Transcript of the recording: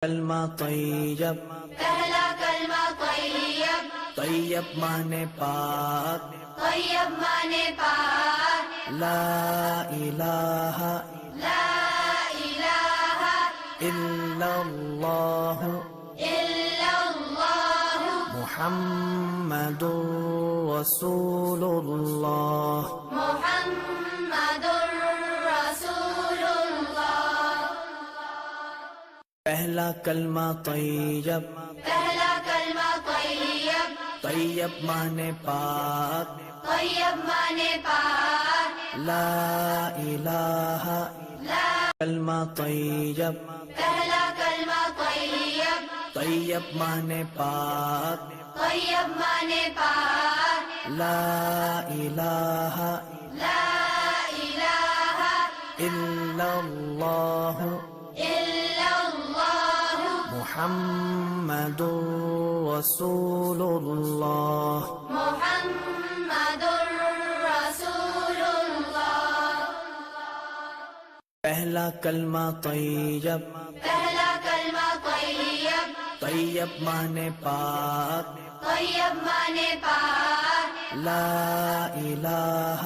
کلمہ طیب، پہلا کلمہ طیب، طیب مانے پاک، طیب مانے پاک، لا الہ لا الہ الا اللہ الا اللہ محمد رسول اللہ۔ محمد رسول اللہ۔ پہلا کلمہ طیب، پہلا کلمہ طیب، طیب مانے پاک، طیب مانے پاک، لا الہ لا کلمہ طیب، پہلا کلمہ طیب، طیب مانے پاک، طیب مانے پاک، لا الہ لا الہ الا اللہ الا اللہ محمد رسول اللہ۔ محمد رسول اللہ۔ پہلا کلمہ طیب، پہلا کلمہ طیب، طیب مانے پاک، طیب مانے پاک، لا الہ